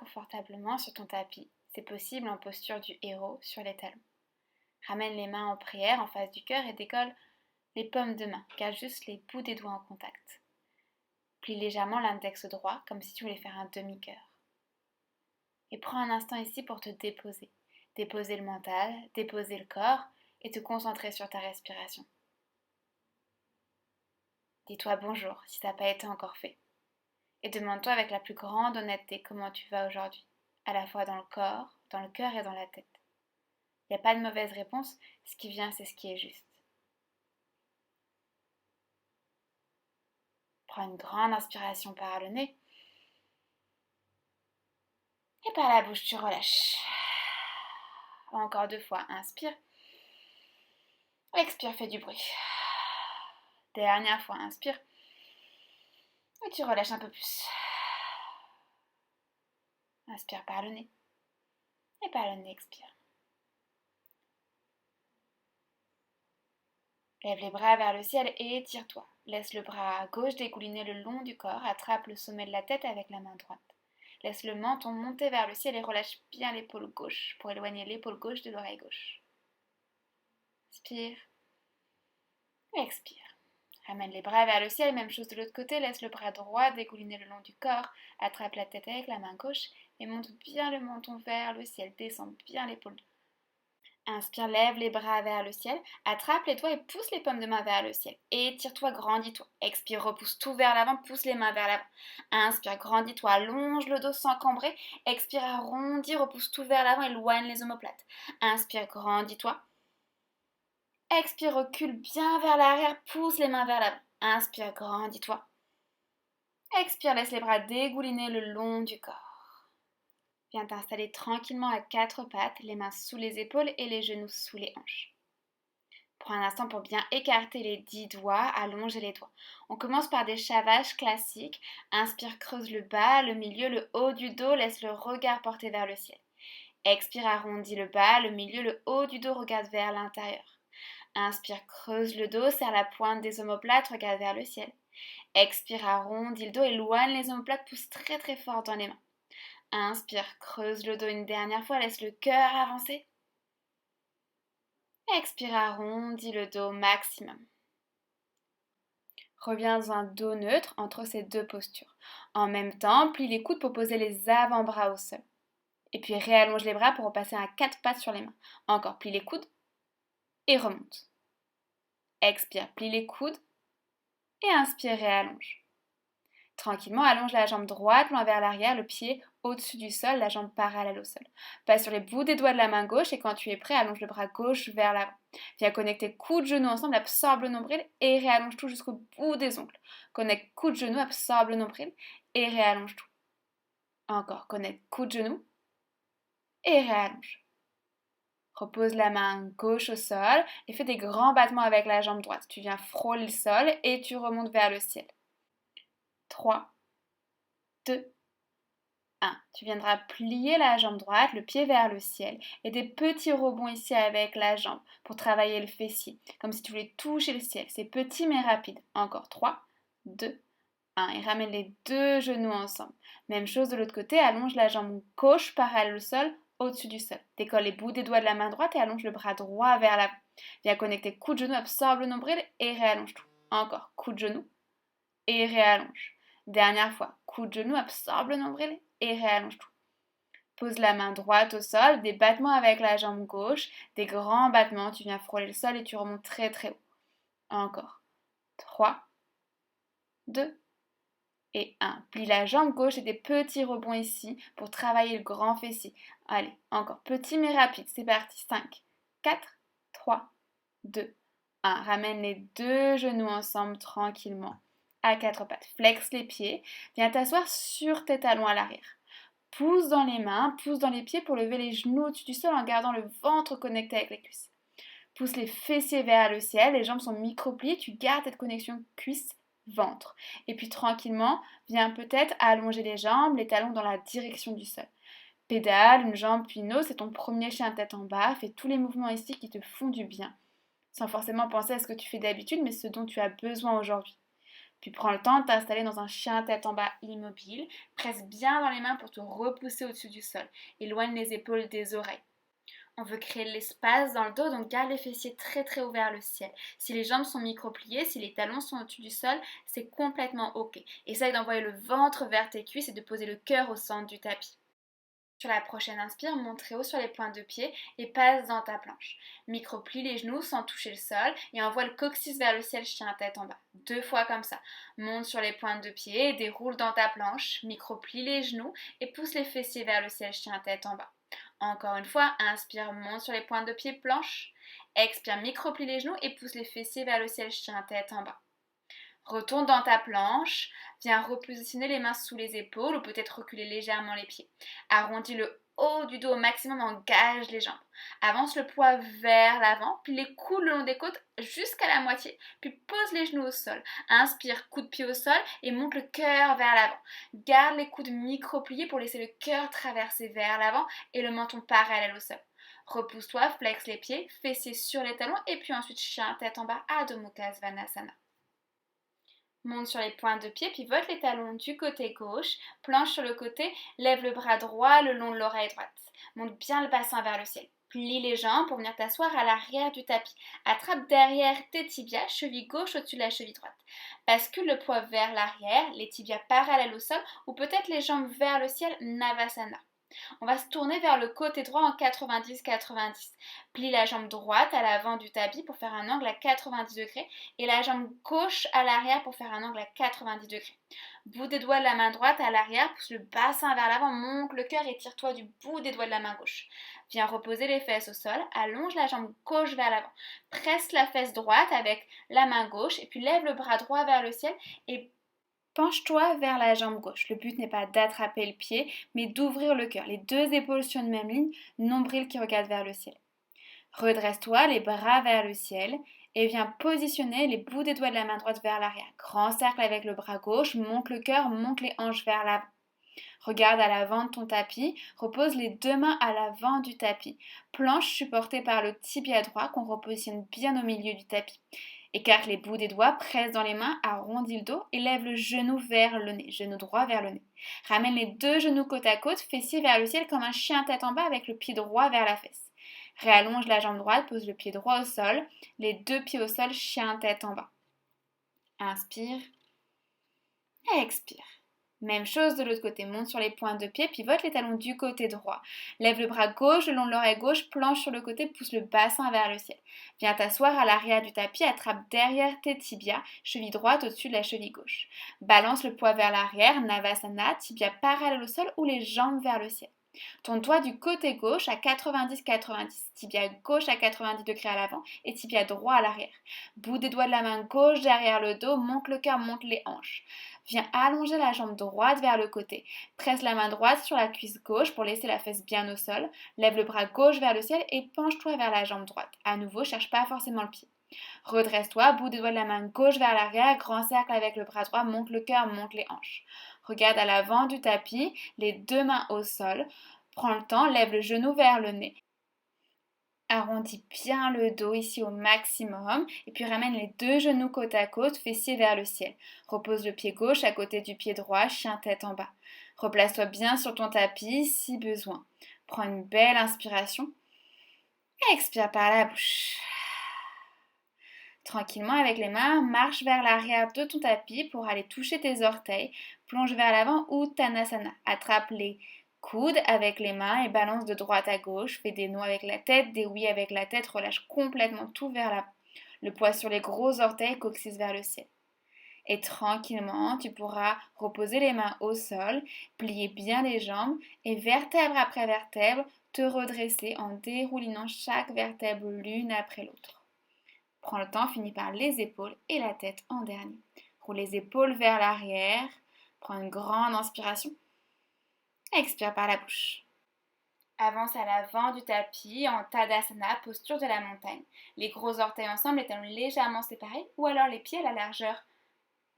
confortablement sur ton tapis. C'est possible en posture du héros sur les talons. Ramène les mains en prière en face du cœur et décolle les paumes de main. Garde juste les bouts des doigts en contact. Plie légèrement l'index droit comme si tu voulais faire un demi-cœur. Et prends un instant ici pour te déposer. Déposer le mental, déposer le corps et te concentrer sur ta respiration. Dis-toi bonjour si ça n'a pas été encore fait. Et demande-toi avec la plus grande honnêteté comment tu vas aujourd'hui, à la fois dans le corps, dans le cœur et dans la tête. Il n'y a pas de mauvaise réponse, ce qui vient c'est ce qui est juste. Prends une grande inspiration par le nez et par la bouche tu relâches. Encore 2 fois, inspire, expire, fais du bruit. Dernière fois, inspire et tu relâches un peu plus. Inspire par le nez et par le nez, expire. Lève les bras vers le ciel et étire-toi. Laisse le bras gauche dégouliner le long du corps, attrape le sommet de la tête avec la main droite. Laisse le menton monter vers le ciel et relâche bien l'épaule gauche pour éloigner l'épaule gauche de l'oreille gauche. Inspire. Expire. Ramène les bras vers le ciel, même chose de l'autre côté, laisse le bras droit dégouliner le long du corps, attrape la tête avec la main gauche et monte bien le menton vers le ciel, descend bien l'épaule. Inspire, lève les bras vers le ciel, attrape les doigts et pousse les paumes de main vers le ciel. Étire-toi, grandis-toi. Expire, repousse tout vers l'avant, pousse les mains vers l'avant. Inspire, grandis-toi, allonge le dos sans cambrer. Expire, arrondis, repousse tout vers l'avant, éloigne les omoplates. Inspire, grandis-toi. Expire, recule bien vers l'arrière, pousse les mains vers l'avant. Inspire, grandis-toi. Expire, laisse les bras dégouliner le long du corps. Viens t'installer tranquillement à 4 pattes, les mains sous les épaules et les genoux sous les hanches. Prends un instant pour bien écarter les 10 doigts, allonger les doigts. On commence par des chavages classiques. Inspire, creuse le bas, le milieu, le haut du dos, laisse le regard porter vers le ciel. Expire, arrondis le bas, le milieu, le haut du dos, regarde vers l'intérieur. Inspire, creuse le dos, serre la pointe des omoplates, regarde vers le ciel. Expire, arrondis le dos, éloigne les omoplates, pousse très très fort dans les mains. Inspire, creuse le dos une dernière fois, laisse le cœur avancer. Expire, arrondis le dos maximum. Reviens dans un dos neutre entre ces deux postures. En même temps, plie les coudes pour poser les avant-bras au sol. Et puis réallonge les bras pour repasser à 4 pattes sur les mains. Encore, plie les coudes et remonte. Expire, plie les coudes et inspire, réallonge. Tranquillement, allonge la jambe droite, loin vers l'arrière, le pied au-dessus du sol, la jambe parallèle au sol. Passe sur les bouts des doigts de la main gauche et quand tu es prêt, allonge le bras gauche vers l'avant. Viens connecter coudes, genoux ensemble, absorbe le nombril et réallonge tout jusqu'au bout des ongles. Connecte coudes, genoux, absorbe le nombril et réallonge tout. Encore, connecte coudes, genoux et réallonge. Repose la main gauche au sol et fais des grands battements avec la jambe droite. Tu viens frôler le sol et tu remontes vers le ciel. 3, 2, 1. Tu viendras plier la jambe droite, le pied vers le ciel et des petits rebonds ici avec la jambe pour travailler le fessier, comme si tu voulais toucher le ciel. C'est petit mais rapide. Encore 3, 2, 1. Et ramène les deux genoux ensemble. Même chose de l'autre côté, allonge la jambe gauche parallèle au sol, au-dessus du sol. Décolle les bouts des doigts de la main droite et allonge le bras droit vers l'avant. Viens connecter coude de genou, absorbe le nombril et réallonge tout. Encore, coude de genou et réallonge. Dernière fois, coude de genou, absorbe le nombril et réallonge tout. Pose la main droite au sol, des battements avec la jambe gauche, des grands battements, tu viens frôler le sol et tu remontes très très haut. Encore. 3, 2 et 1. Plie la jambe gauche et des petits rebonds ici pour travailler le grand fessier. Allez, encore petit mais rapide, c'est parti. 5, 4, 3, 2, 1. Ramène les deux genoux ensemble tranquillement à 4 pattes. Flexe les pieds. Viens t'asseoir sur tes talons à l'arrière. Pousse dans les mains, pousse dans les pieds pour lever les genoux au-dessus du sol en gardant le ventre connecté avec les cuisses. Pousse les fessiers vers le ciel, les jambes sont micro-pliées, tu gardes cette connexion cuisse-ventre. Et puis tranquillement, viens peut-être allonger les jambes, les talons dans la direction du sol. Pédale, une jambe puis une autre, c'est ton premier chien tête en bas. Fais tous les mouvements ici qui te font du bien. Sans forcément penser à ce que tu fais d'habitude, mais ce dont tu as besoin aujourd'hui. Puis prends le temps de t'installer dans un chien tête en bas immobile. Presse bien dans les mains pour te repousser au-dessus du sol. Éloigne les épaules des oreilles. On veut créer de l'espace dans le dos, donc garde les fessiers très très ouverts le ciel. Si les jambes sont micro-pliées, si les talons sont au-dessus du sol, c'est complètement ok. Essaye d'envoyer le ventre vers tes cuisses et de poser le cœur au centre du tapis. Sur la prochaine inspire, monte très haut sur les pointes de pied et passe dans ta planche. Micro-plie les genoux sans toucher le sol et envoie le coccyx vers le ciel, chien tête en bas. 2 fois comme ça. Monte sur les pointes de pied et déroule dans ta planche. Micro-plie les genoux et pousse les fessiers vers le ciel, chien tête en bas. Encore une fois, inspire, monte sur les pointes de pied, planche. Expire, micro-plie les genoux et pousse les fessiers vers le ciel, chien tête en bas. Retourne dans ta planche, viens repositionner les mains sous les épaules ou peut-être reculer légèrement les pieds. Arrondis le haut du dos au maximum, engage les jambes. Avance le poids vers l'avant, puis les coudes le long des côtes jusqu'à la moitié, puis pose les genoux au sol. Inspire, coup de pied au sol et monte le cœur vers l'avant. Garde les coudes micro-pliés pour laisser le cœur traverser vers l'avant et le menton parallèle au sol. Repousse-toi, flexe les pieds, fessiers sur les talons et puis ensuite chien tête en bas, Adho Mukha Svanasana. Monte sur les pointes de pied, pivote les talons du côté gauche, planche sur le côté, lève le bras droit le long de l'oreille droite. Monte bien le bassin vers le ciel. Plie les jambes pour venir t'asseoir à l'arrière du tapis. Attrape derrière tes tibias, cheville gauche au-dessus de la cheville droite. Bascule le poids vers l'arrière, les tibias parallèles au sol ou peut-être les jambes vers le ciel, Navasana. On va se tourner vers le côté droit en 90-90. Plie la jambe droite à l'avant du tapis pour faire un angle à 90 degrés et la jambe gauche à l'arrière pour faire un angle à 90 degrés. Bout des doigts de la main droite à l'arrière, pousse le bassin vers l'avant, monte le cœur et tire-toi du bout des doigts de la main gauche. Viens reposer les fesses au sol, allonge la jambe gauche vers l'avant. Presse la fesse droite avec la main gauche et puis lève le bras droit vers le ciel et penche-toi vers la jambe gauche. Le but n'est pas d'attraper le pied, mais d'ouvrir le cœur. Les 2 épaules sur une même ligne, nombril qui regarde vers le ciel. Redresse-toi, les bras vers le ciel, et viens positionner les bouts des doigts de la main droite vers l'arrière. Grand cercle avec le bras gauche, monte le cœur, monte les hanches vers l'avant. Regarde à l'avant de ton tapis, repose les 2 mains à l'avant du tapis. Planche supportée par le tibia droit qu'on repositionne bien au milieu du tapis. Écarte les bouts des doigts, presse dans les mains, arrondis le dos et lève le genou vers le nez, genou droit vers le nez. Ramène les 2 genoux côte à côte, fessiers vers le ciel comme un chien tête en bas avec le pied droit vers la fesse. Réallonge la jambe droite, pose le pied droit au sol, les 2 pieds au sol, chien tête en bas. Inspire, expire. Même chose de l'autre côté, monte sur les pointes de pied, pivote les talons du côté droit. Lève le bras gauche le long de l'oreille gauche, planche sur le côté, pousse le bassin vers le ciel. Viens t'asseoir à l'arrière du tapis, attrape derrière tes tibias, cheville droite au-dessus de la cheville gauche. Balance le poids vers l'arrière, Navasana, tibia parallèle au sol ou les jambes vers le ciel. Tourne-toi du côté gauche à 90-90, tibia gauche à 90 degrés à l'avant et tibia droit à l'arrière. Bout des doigts de la main gauche derrière le dos, monte le cœur, monte les hanches. Viens allonger la jambe droite vers le côté. Presse la main droite sur la cuisse gauche pour laisser la fesse bien au sol. Lève le bras gauche vers le ciel et penche-toi vers la jambe droite. À nouveau, cherche pas forcément le pied. Redresse-toi, bout des doigts de la main gauche vers l'arrière, grand cercle avec le bras droit, monte le cœur, monte les hanches. Regarde à l'avant du tapis, les 2 mains au sol. Prends le temps, lève le genou vers le nez. Arrondis bien le dos ici au maximum et puis ramène les 2 genoux côte à côte, fessiers vers le ciel. Repose le pied gauche à côté du pied droit, chien tête en bas. Replace-toi bien sur ton tapis si besoin. Prends une belle inspiration et expire par la bouche. Tranquillement avec les mains, marche vers l'arrière de ton tapis pour aller toucher tes orteils, plonge vers l'avant ou Uttanasana. Attrape les coudes avec les mains et balance de droite à gauche, fais des nœuds avec la tête, des oui avec la tête, relâche complètement tout vers l'avant. Le poids sur les gros orteils, coccyx vers le ciel. Et tranquillement, tu pourras reposer les mains au sol, plier bien les jambes et vertèbre après vertèbre, te redresser en déroulinant chaque vertèbre l'une après l'autre. Prends le temps, finis par les épaules et la tête en dernier. Roule les épaules vers l'arrière. Prends une grande inspiration. Expire par la bouche. Avance à l'avant du tapis en Tadasana, posture de la montagne. Les gros orteils ensemble, les talons légèrement séparés ou alors les pieds à la largeur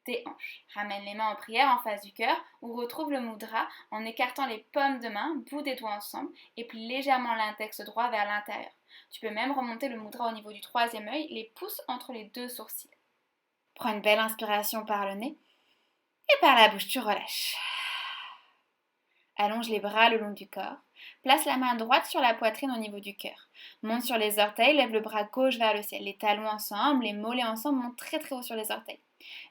des hanches. Ramène les mains en prière en face du cœur ou retrouve le mudra en écartant les paumes de main, bout des doigts ensemble et plie légèrement l'index droit vers l'intérieur. Tu peux même remonter le mudra au niveau du 3e œil, les pouces entre les 2 sourcils. Prends une belle inspiration par le nez et par la bouche, tu relâches. Allonge les bras le long du corps. Place la main droite sur la poitrine au niveau du cœur. Monte sur les orteils, lève le bras gauche vers le ciel. Les talons ensemble, les mollets ensemble, monte très très haut sur les orteils.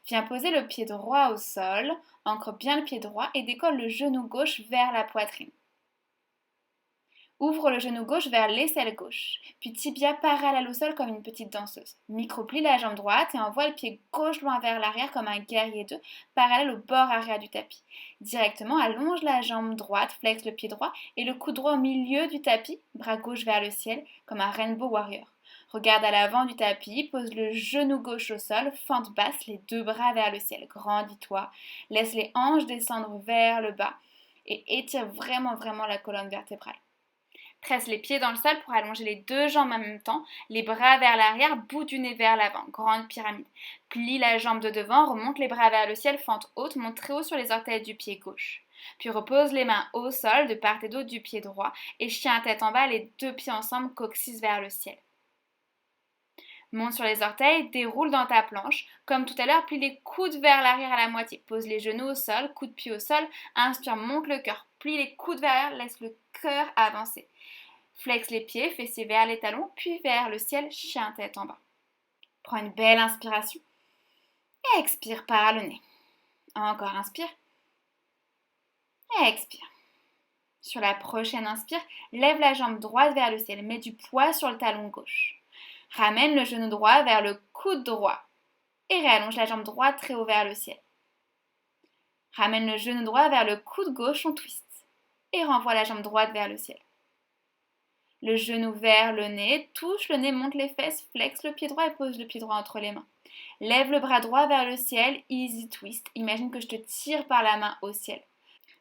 Viens poser le pied droit au sol, ancre bien le pied droit et décolle le genou gauche vers la poitrine. Ouvre le genou gauche vers l'aisselle gauche, puis tibia parallèle au sol comme une petite danseuse. Microplie la jambe droite et envoie le pied gauche loin vers l'arrière comme un guerrier 2, parallèle au bord arrière du tapis. Directement, allonge la jambe droite, flexe le pied droit et le coude droit au milieu du tapis, bras gauche vers le ciel, comme un rainbow warrior. Regarde à l'avant du tapis, pose le genou gauche au sol, fente basse, les deux bras vers le ciel. Grandis-toi, laisse les hanches descendre vers le bas et étire vraiment la colonne vertébrale. Presse les pieds dans le sol pour allonger les deux jambes en même temps, les bras vers l'arrière, bout du nez vers l'avant, grande pyramide. Plie la jambe de devant, remonte les bras vers le ciel, fente haute, monte très haut sur les orteils du pied gauche. Puis repose les mains au sol, de part et d'autre du pied droit, et chien tête en bas, les deux pieds ensemble, coccyx vers le ciel. Monte sur les orteils, déroule dans ta planche. Comme tout à l'heure, plie les coudes vers l'arrière à la moitié. Pose les genoux au sol, coude pied au sol. Inspire, monte le cœur. Plie les coudes vers l'arrière, laisse le cœur avancer. Flexe les pieds, fessiers vers les talons, puis vers le ciel, chien tête en bas. Prends une belle inspiration et expire par le nez. Encore inspire et expire. Sur la prochaine inspire, lève la jambe droite vers le ciel, mets du poids sur le talon gauche. Ramène le genou droit vers le coude droit et réallonge la jambe droite très haut vers le ciel. Ramène le genou droit vers le coude gauche en twist et renvoie la jambe droite vers le ciel. Le genou vers le nez, touche le nez, monte les fesses, flexe le pied droit et pose le pied droit entre les mains. Lève le bras droit vers le ciel, easy twist. Imagine que je te tire par la main au ciel.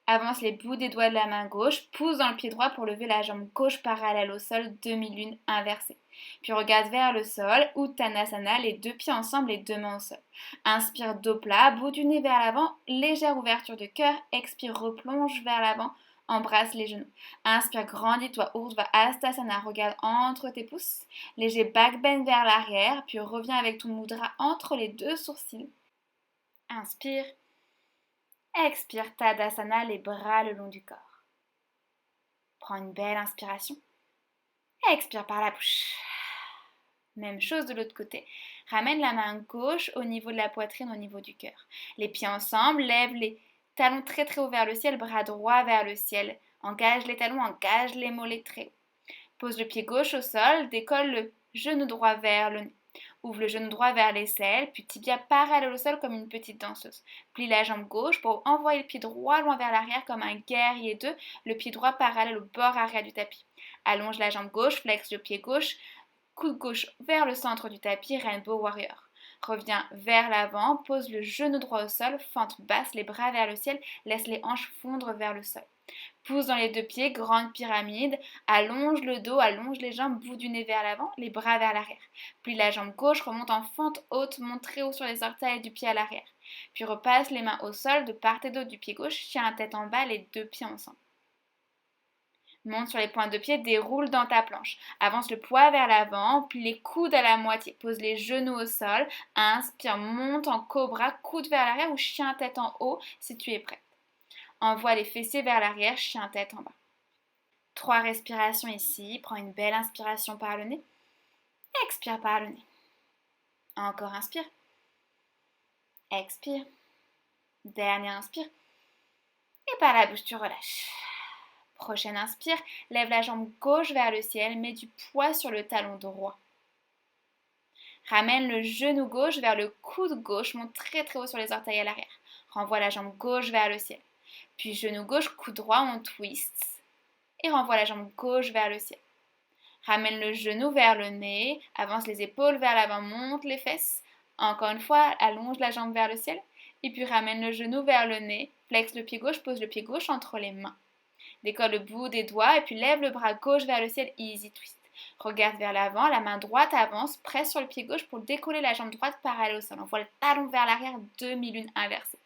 Avance les bouts des doigts de la main gauche, pousse dans le pied droit pour lever la jambe gauche parallèle au sol, demi-lune inversée. Puis regarde vers le sol, Uttanasana, les deux pieds ensemble, les deux mains au sol. Inspire dos plat, bout du nez vers l'avant, légère ouverture de cœur. Expire, replonge vers l'avant, embrasse les genoux. Inspire, grandis-toi, Urdhva Hastasana, regarde entre tes pouces. Léger back bend vers l'arrière, puis reviens avec ton mudra entre les deux sourcils. Inspire. Expire, Tadasana, les bras le long du corps. Prends une belle inspiration. Expire par la bouche. Même chose de l'autre côté. Ramène la main gauche au niveau de la poitrine, au niveau du cœur. Les pieds ensemble, lève les talons très très haut vers le ciel, bras droit vers le ciel. Engage les talons, engage les mollets très haut. Pose le pied gauche au sol, décolle le genou droit vers le nez. Ouvre le genou droit vers l'aisselle, puis tibia parallèle au sol comme une petite danseuse. Plie la jambe gauche pour envoyer le pied droit loin vers l'arrière comme un guerrier 2, le pied droit parallèle au bord arrière du tapis. Allonge la jambe gauche, flexe le pied gauche, coude gauche vers le centre du tapis, Rainbow Warrior. Reviens vers l'avant, pose le genou droit au sol, fente basse, les bras vers le ciel, laisse les hanches fondre vers le sol. Pousse dans les deux pieds, grande pyramide, allonge le dos, allonge les jambes, bout du nez vers l'avant, les bras vers l'arrière. Plie la jambe gauche, remonte en fente haute, monte très haut sur les orteils du pied à l'arrière. Puis repasse les mains au sol, de part et d'autre du pied gauche, chien tête en bas, les deux pieds ensemble. Monte sur les pointes de pied, déroule dans ta planche. Avance le poids vers l'avant, plie les coudes à la moitié. Pose les genoux au sol. Inspire, monte en cobra, coude vers l'arrière ou chien tête en haut si tu es prête. Envoie les fessiers vers l'arrière, chien tête en bas. 3 respirations ici. Prends une belle inspiration par le nez. Expire par le nez. Encore inspire. Expire. Dernier inspire. Et par la bouche, tu relâches. Prochaine inspire, lève la jambe gauche vers le ciel, mets du poids sur le talon droit. Ramène le genou gauche vers le coude gauche, monte très très haut sur les orteils à l'arrière. Renvoie la jambe gauche vers le ciel. Puis genou gauche, coude droit, on twist. Et renvoie la jambe gauche vers le ciel. Ramène le genou vers le nez, avance les épaules vers l'avant, monte les fesses. Encore une fois, allonge la jambe vers le ciel. Et puis ramène le genou vers le nez, flexe le pied gauche, pose le pied gauche entre les mains. Décolle le bout des doigts et puis lève le bras gauche vers le ciel, easy twist. Regarde vers l'avant, la main droite avance, presse sur le pied gauche pour décoller la jambe droite parallèle au sol. Envoie le talon vers l'arrière, demi-lune inversée.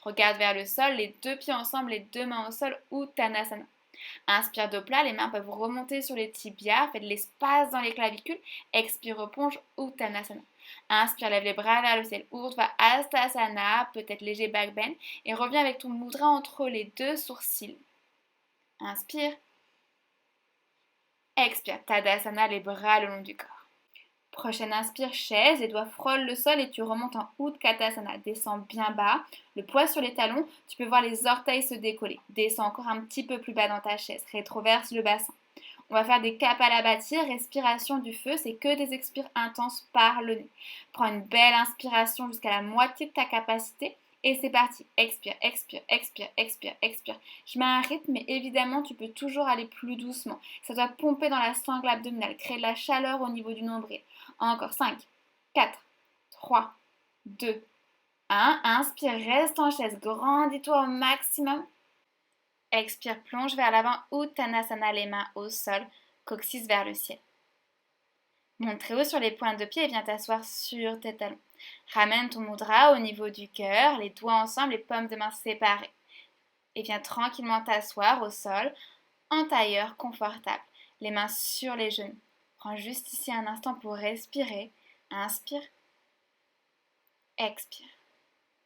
Regarde vers le sol, les deux pieds ensemble, les deux mains au sol, Uttanasana. Inspire dos plat, les mains peuvent remonter sur les tibias, fais de l'espace dans les clavicules. Expire, replonge, Uttanasana. Inspire, lève les bras vers le ciel. Urdhva Hastasana, peut-être léger back bend. Et reviens avec ton mudra entre les deux sourcils. Inspire. Expire, Tadasana, les bras le long du corps. Prochaine inspire, chaise, les doigts frôlent le sol et tu remontes en Utkatasana. Descends bien bas, le poids sur les talons, tu peux voir les orteils se décoller. Descends encore un petit peu plus bas dans ta chaise, rétroverse le bassin. On va faire des Kapalabhati, respiration du feu, c'est que des expires intenses par le nez. Prends une belle inspiration jusqu'à la moitié de ta capacité et c'est parti. Expire, expire, expire, expire, expire. Je mets un rythme, mais évidemment, tu peux toujours aller plus doucement. Ça doit pomper dans la sangle abdominale, créer de la chaleur au niveau du nombril. Encore 5, 4, 3, 2, 1. Inspire, reste en chaise, grandis-toi au maximum. Expire, plonge vers l'avant, Uttanasana, les mains au sol, coccyx vers le ciel. Monte très haut sur les pointes de pied et viens t'asseoir sur tes talons. Ramène ton mudra au niveau du cœur, les doigts ensemble, les paumes de main séparées. Et viens tranquillement t'asseoir au sol, en tailleur confortable, les mains sur les genoux. Prends juste ici un instant pour respirer. Inspire. Expire.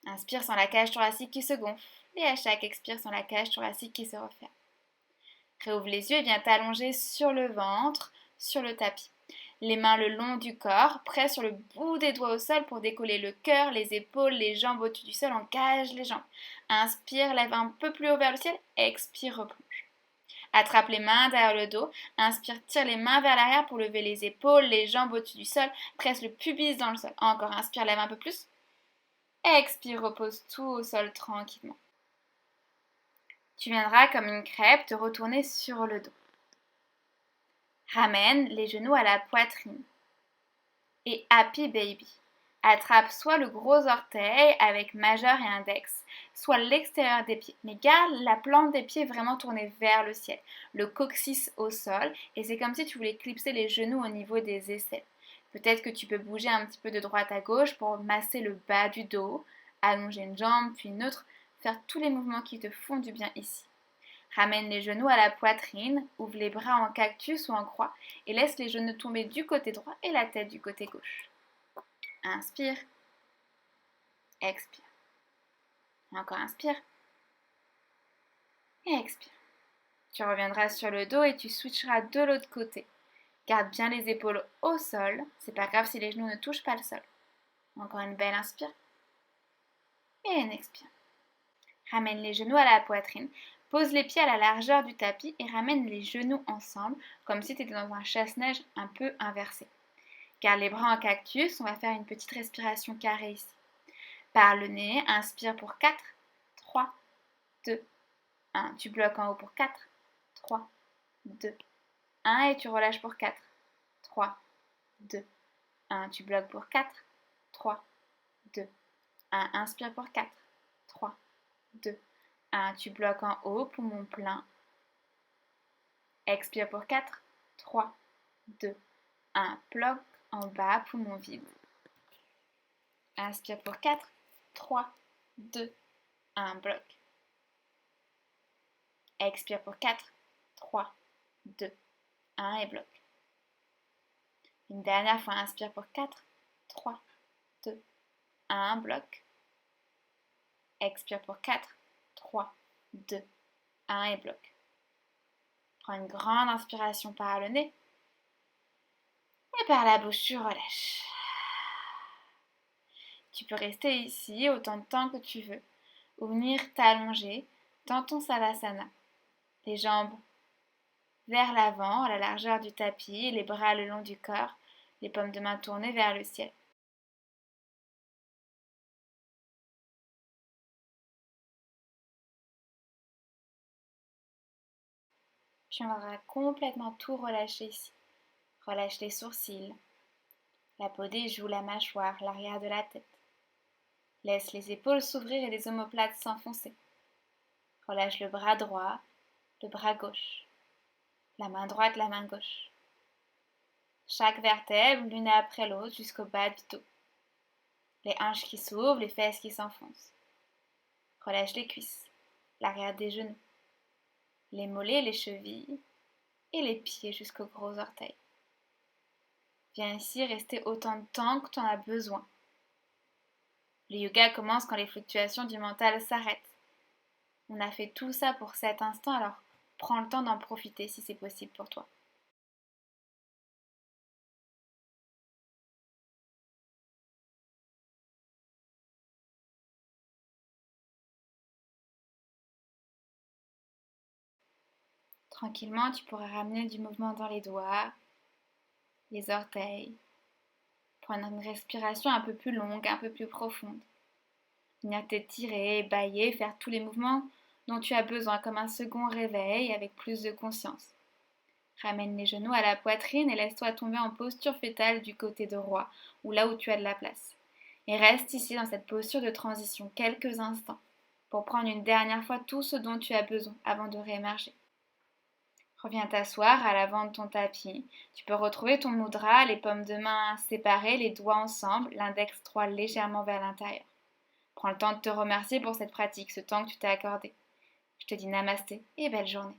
Inspire sans la cage thoracique qui se gonfle. Et à chaque expire sans la cage thoracique qui se referme. Réouvre les yeux et viens t'allonger sur le ventre, sur le tapis. Les mains le long du corps, près sur le bout des doigts au sol pour décoller le cœur, les épaules, les jambes au-dessus du sol, engage les jambes. Inspire, lève un peu plus haut vers le ciel. Expire, replonge. Attrape les mains derrière le dos. Inspire, tire les mains vers l'arrière pour lever les épaules, les jambes au-dessus du sol. Presse le pubis dans le sol. Encore, inspire, lève un peu plus. Expire, repose tout au sol tranquillement. Tu viendras comme une crêpe te retourner sur le dos. Ramène les genoux à la poitrine. Et Happy Baby. Attrape soit le gros orteil avec majeur et index, soit l'extérieur des pieds. Mais garde la plante des pieds vraiment tournée vers le ciel. Le coccyx au sol. Et c'est comme si tu voulais clipser les genoux au niveau des aisselles. Peut-être que tu peux bouger un petit peu de droite à gauche pour masser le bas du dos. Allonger une jambe puis une autre. Faire tous les mouvements qui te font du bien ici. Ramène les genoux à la poitrine, ouvre les bras en cactus ou en croix et laisse les genoux tomber du côté droit et la tête du côté gauche. Inspire. Expire. Encore inspire. Et expire. Tu reviendras sur le dos et tu switcheras de l'autre côté. Garde bien les épaules au sol. C'est pas grave si les genoux ne touchent pas le sol. Encore une belle inspire. Et une expire. Ramène les genoux à la poitrine. Pose les pieds à la largeur du tapis et ramène les genoux ensemble, comme si tu étais dans un chasse-neige un peu inversé. Garde les bras en cactus, on va faire une petite respiration carrée ici. Par le nez, inspire pour 4, 3, 2, 1. Tu bloques en haut pour 4, 3, 2, 1 et tu relâches pour 4, 3, 2, 1. Tu bloques pour 4, 3, 2, 1. Inspire pour 4, 3, 2, 1. Tu bloques en haut, poumon plein. Expire pour 4, 3, 2, 1. Bloque en bas, poumon vide. Inspire pour 4, 3, 2, 1. Bloc. Expire pour 4, 3, 2, 1 et bloc. Une dernière fois, inspire pour 4, 3, 2, 1. Bloc. Expire pour 4, 3, 2, 1 et bloc. Prends une grande inspiration par le nez. Et par la bouche, tu relâches. Tu peux rester ici autant de temps que tu veux, ou venir t'allonger dans ton savasana. Les jambes vers l'avant, à la largeur du tapis, les bras le long du corps, les paumes de main tournées vers le ciel. Puis on va complètement tout relâcher ici. Relâche les sourcils, la peau des joues, la mâchoire, l'arrière de la tête. Laisse les épaules s'ouvrir et les omoplates s'enfoncer. Relâche le bras droit, le bras gauche, la main droite, la main gauche. Chaque vertèbre l'une après l'autre jusqu'au bas du dos. Les hanches qui s'ouvrent, les fesses qui s'enfoncent. Relâche les cuisses, l'arrière des genoux, les mollets, les chevilles et les pieds jusqu'aux gros orteils. Viens ici rester autant de temps que tu en as besoin. Le yoga commence quand les fluctuations du mental s'arrêtent. On a fait tout ça pour cet instant, alors prends le temps d'en profiter si c'est possible pour toi. Tranquillement, tu pourrais ramener du mouvement dans les doigts, les orteils, prendre une respiration un peu plus longue, un peu plus profonde. Venir t'étirer, bâiller, faire tous les mouvements dont tu as besoin comme un second réveil avec plus de conscience. Ramène les genoux à la poitrine et laisse-toi tomber en posture fétale du côté droit ou là où tu as de la place. Et reste ici dans cette posture de transition quelques instants pour prendre une dernière fois tout ce dont tu as besoin avant de réémerger. Reviens t'asseoir à l'avant de ton tapis. Tu peux retrouver ton mudra, les paumes de main séparées, les doigts ensemble, l'index droit légèrement vers l'intérieur. Prends le temps de te remercier pour cette pratique, ce temps que tu t'es accordé. Je te dis namasté et belle journée.